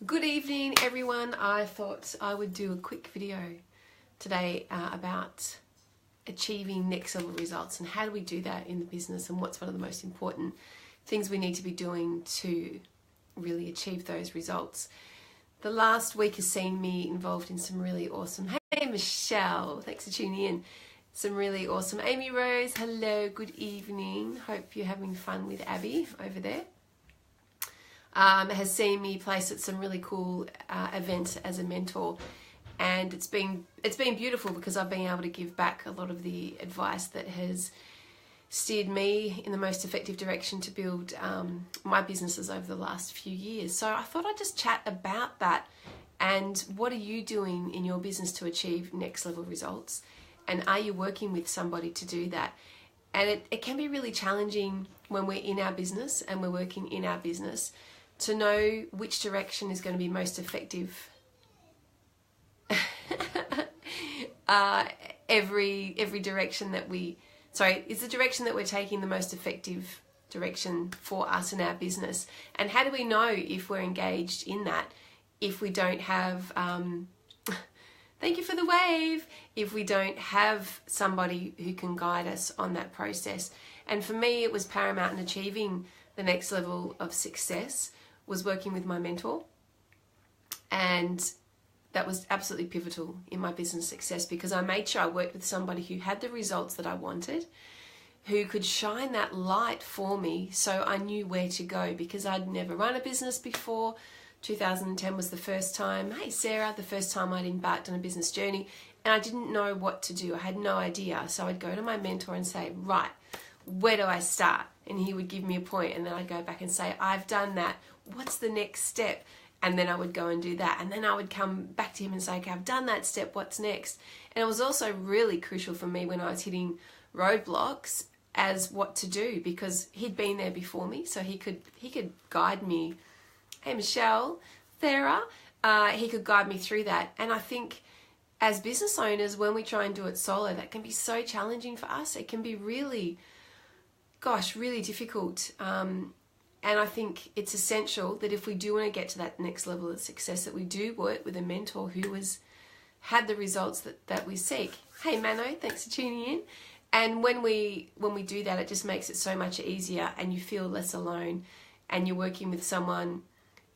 Good evening, everyone. I thought I would do a quick video today about achieving next level results and how do we do that in the business and what's one of the most important things we need to be doing to really achieve those results. The last week has seen me involved in some really awesome, hey Michelle, thanks for tuning in, some really awesome, Amy Rose, hello, good evening, hope you're having fun with Abby over there. Has seen me place at some really cool events as a mentor, and it's been beautiful because I've been able to give back a lot of the advice that has steered me in the most effective direction to build my businesses over the last few years. So I thought I'd just chat about that and what are you doing in your business to achieve next level results, and are you working with somebody to do that? And it can be really challenging when we're in our business and we're working in our business to know which direction is going to be most effective. Every direction that is the direction that we're taking the most effective direction for us in our business? And how do we know if we're engaged in that if we don't have, thank you for the wave, if we don't have somebody who can guide us on that process? And for me, it was paramount in achieving the next level of success was working with my mentor, and that was absolutely pivotal in my business success because I made sure I worked with somebody who had the results that I wanted, who could shine that light for me so I knew where to go, because I'd never run a business before. 2010 was the first time, hey Sarah, the first time I'd embarked on a business journey, and I didn't know what to do. I had no idea. So I'd go to my mentor and say, right, where do I start? And he would give me a point, and then I'd go back and say, I've done that. What's the next step? And then I would go and do that. And then I would come back to him and say, okay, I've done that step, what's next? And it was also really crucial for me when I was hitting roadblocks as what to do, because he'd been there before me, so he could guide me. Hey Michelle, Sarah, he could guide me through that. And I think as business owners, when we try and do it solo, that can be so challenging for us. It can be really difficult. And I think it's essential that if we do want to get to that next level of success, that we do work with a mentor who had the results that we seek. Hey Mano, thanks for tuning in. And when we do that, it just makes it so much easier, and you feel less alone, and you're working with someone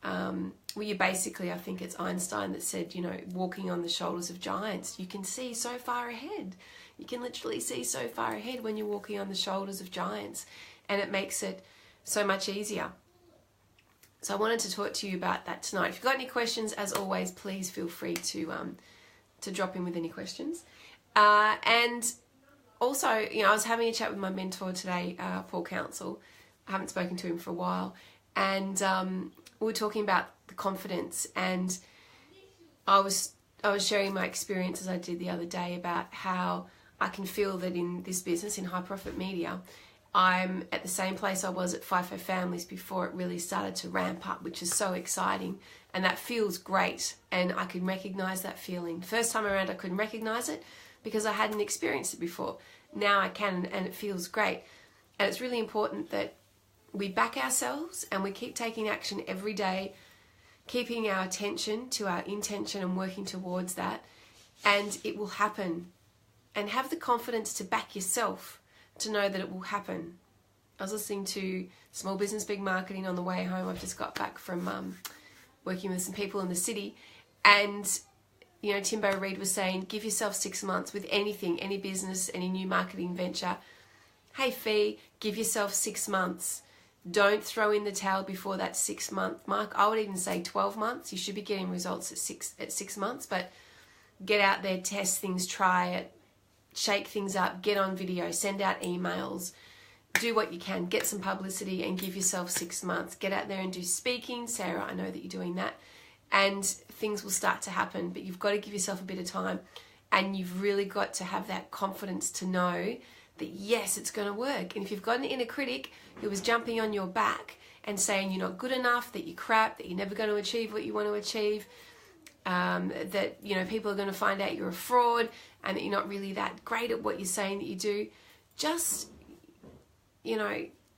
where you basically, I think it's Einstein that said, walking on the shoulders of giants, you can see so far ahead. You can literally see so far ahead when you're walking on the shoulders of giants, and it makes it so much easier. So I wanted to talk to you about that tonight. If you've got any questions, as always, please feel free to drop in with any questions. And also, I was having a chat with my mentor today, Paul Council. I haven't spoken to him for a while, and we were talking about the confidence, and I was sharing my experience as I did the other day about how I can feel that in this business, in high profit media, I'm at the same place I was at FIFO Families before it really started to ramp up, which is so exciting, and that feels great, and I can recognize that feeling. First time around I couldn't recognize it because I hadn't experienced it before. Now I can, and it feels great. And it's really important that we back ourselves and we keep taking action every day, keeping our attention to our intention and working towards that, and it will happen. And have the confidence to back yourself to know that it will happen. I was listening to Small Business Big Marketing on the way home. I've just got back from working with some people in the city, and Timbo Reid was saying, give yourself 6 months with anything, any business, any new marketing venture. Hey Fee, give yourself 6 months. Don't throw in the towel before that 6 month mark. I would even say 12 months. You should be getting results at 6 months, but get out there, test things, try it, shake things up, get on video, send out emails, do what you can, get some publicity, and give yourself 6 months. Get out there and do speaking. Sarah, I know that you're doing that, and things will start to happen, but you've got to give yourself a bit of time, and you've really got to have that confidence to know that yes, it's going to work. And if you've got an inner critic who is jumping on your back and saying you're not good enough, that you're crap, that you're never going to achieve what you want to achieve, that people are going to find out you're a fraud and that you're not really that great at what you're saying that you do, just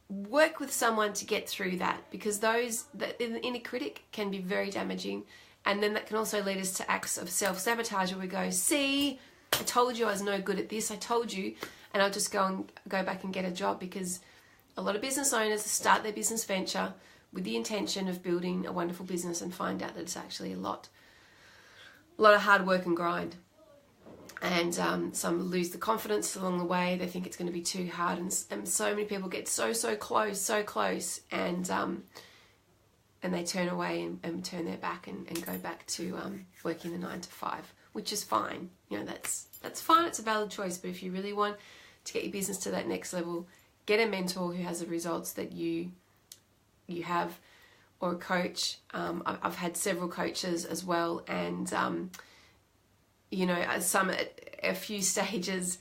work with someone to get through that, because the inner critic can be very damaging, and then that can also lead us to acts of self-sabotage where we go, see, I told you I was no good at this, I told you, and I'll just go back and get a job. Because a lot of business owners start their business venture with the intention of building a wonderful business and find out that it's actually a lot of hard work and grind. And some lose the confidence along the way. They think it's going to be too hard, and so many people get so close, and they turn away and turn their back and go back to working the 9 to 5, which is fine. You know, that's fine. It's a valid choice. But if you really want to get your business to that next level, get a mentor who has the results that you have, or a coach. I've had several coaches as well, and you know, some at a few stages,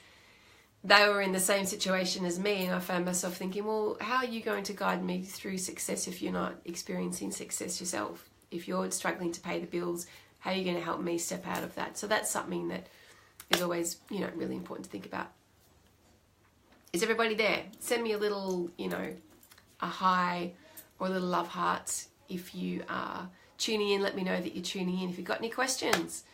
they were in the same situation as me, and I found myself thinking, well, how are you going to guide me through success if you're not experiencing success yourself? If you're struggling to pay the bills, how are you going to help me step out of that? So that's something that is always, you know, really important to think about. Is everybody there? Send me a little, you know, a hi or a little love heart if you are tuning in. Let me know that you're tuning in. If you've got any questions,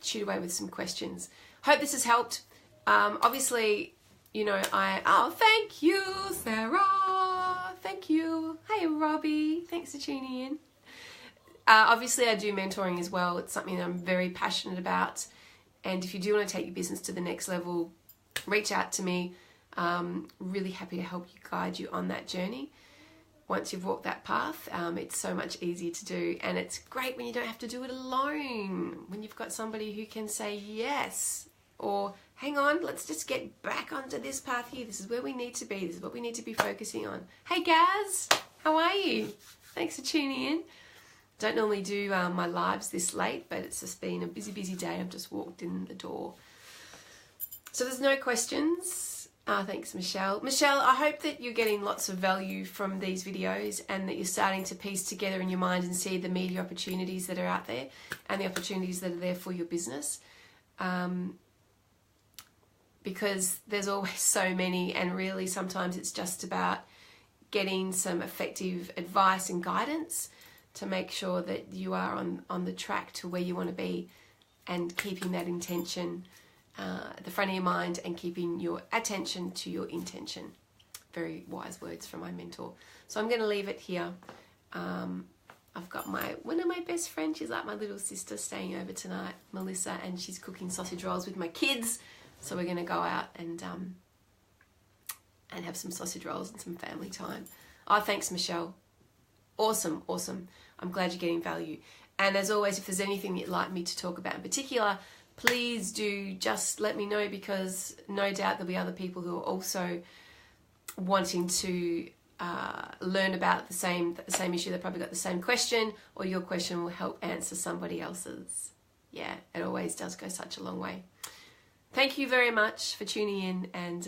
shoot away with some questions. Hope this has helped. Obviously, you know, thank you, Sarah. Thank you. Hey, Robbie. Thanks for tuning in. Obviously, I do mentoring as well. It's something that I'm very passionate about. And if you do want to take your business to the next level, reach out to me. Really happy to help you, guide you on that journey. Once you've walked that path, it's so much easier to do, and it's great when you don't have to do it alone, when you've got somebody who can say yes, or hang on, let's just get back onto this path here, this is where we need to be, this is what we need to be focusing on. Hey Gaz, how are you? Thanks for tuning in. Don't normally do my lives this late, but it's just been a busy day. I've just walked in the door. So there's no questions. Thanks, Michelle. Michelle, I hope that you're getting lots of value from these videos, and that you're starting to piece together in your mind and see the media opportunities that are out there and the opportunities that are there for your business. Because there's always so many, and really sometimes it's just about getting some effective advice and guidance to make sure that you are on the track to where you want to be, and keeping that intention at the front of your mind, and keeping your attention to your intention. Very wise words from my mentor. So I'm going to leave it here. I've got one of my best friends, she's like my little sister, staying over tonight, Melissa, and she's cooking sausage rolls with my kids. So we're going to go out and have some sausage rolls and some family time. Oh, thanks, Michelle. Awesome. I'm glad you're getting value. And as always, if there's anything you'd like me to talk about in particular, please do just let me know, because no doubt there'll be other people who are also wanting to learn about the same issue. They've probably got the same question, or your question will help answer somebody else's. Yeah, it always does go such a long way. Thank you very much for tuning in, and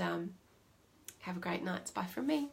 have a great night. Bye from me.